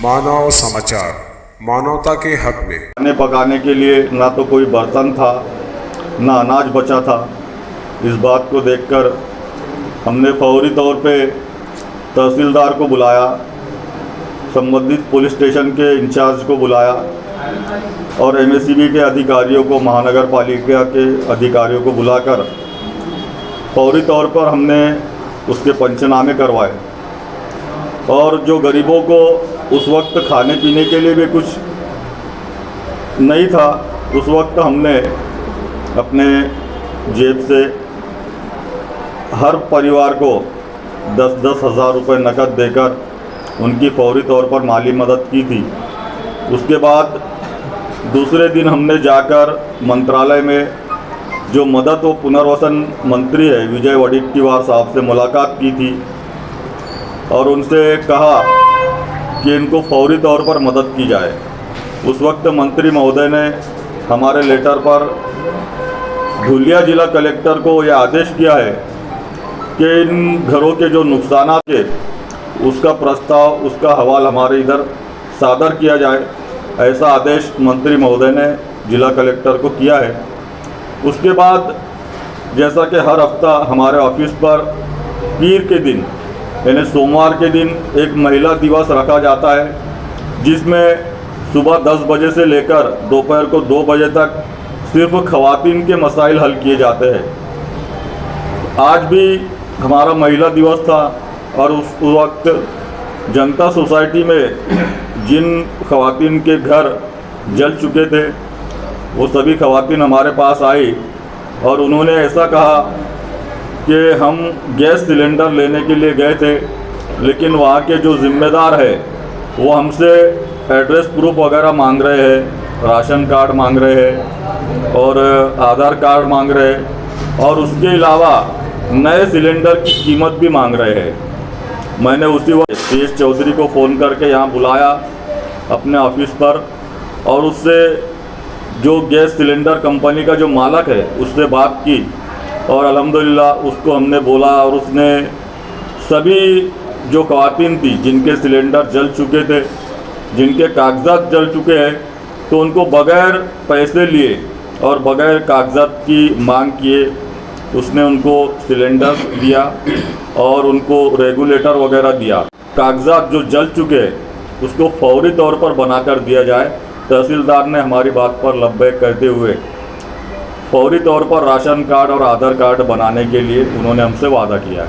मानव समाचार, मानवता के हक में। खाने पकाने के लिए ना तो कोई बर्तन था, ना अनाज बचा था। इस बात को देखकर हमने फौरी तौर पे तहसीलदार को बुलाया, संबंधित पुलिस स्टेशन के इंचार्ज को बुलाया और एमएससीबी के अधिकारियों को, महानगर पालिका के अधिकारियों को बुलाकर फौरी तौर पर हमने उसके पंचनामे करवाए। और जो गरीबों को उस वक्त खाने पीने के लिए भी कुछ नहीं था, उस वक्त हमने अपने जेब से हर परिवार को 10-10 हज़ार रुपये नकद देकर उनकी फौरी तौर पर माली मदद की थी। उसके बाद दूसरे दिन हमने जाकर मंत्रालय में जो मदद व पुनर्वसन मंत्री है विजय वडेट्टीवार साहब से मुलाकात की थी और उनसे कहा कि इनको फौरी तौर पर मदद की जाए। उस वक्त मंत्री महोदय ने हमारे लेटर पर धुलिया जिला कलेक्टर को यह आदेश किया है कि इन घरों के जो नुकसान के उसका प्रस्ताव, उसका हवाला हमारे इधर सादर किया जाए। ऐसा आदेश मंत्री महोदय ने जिला कलेक्टर को किया है। उसके बाद जैसा कि हर हफ्ता हमारे ऑफिस पर पीर के दिन यानी सोमवार के दिन एक महिला दिवस रखा जाता है, जिसमें सुबह 10 बजे से लेकर दोपहर को 2 बजे तक सिर्फ ख़वातीन के मसाइल हल किए जाते हैं। आज भी हमारा महिला दिवस था और उस वक्त जनता सोसाइटी में जिन ख़वातीन के घर जल चुके थे वो सभी ख़वातीन हमारे पास आई और उन्होंने ऐसा कहा कि हम गैस सिलेंडर लेने के लिए गए थे, लेकिन वहाँ के जो ज़िम्मेदार है वो हमसे एड्रेस प्रूफ वगैरह मांग रहे हैं, राशन कार्ड मांग रहे हैं और आधार कार्ड मांग रहे हैं और उसके अलावा नए सिलेंडर की कीमत भी मांग रहे हैं। मैंने उसी वक्त तेज चौधरी को फ़ोन करके यहाँ बुलाया अपने ऑफिस पर और उससे जो गैस सिलेंडर कंपनी का जो मालिक है उससे बात की और अल्हम्दुलिल्लाह उसको हमने बोला और उसने सभी जो ख़वातीन थी जिनके सिलेंडर जल चुके थे, जिनके कागजात जल चुके हैं, तो उनको बग़ैर पैसे लिए और बग़ैर कागजात की मांग किए उसने उनको सिलेंडर दिया और उनको रेगुलेटर वगैरह दिया। कागजात जो जल चुके हैं उसको फौरी तौर पर बनाकर दिया जाए। तहसीलदार ने हमारी बात पर लब्बैक करते हुए फौरी तौर पर राशन कार्ड और आधार कार्ड बनाने के लिए उन्होंने हमसे वादा किया है।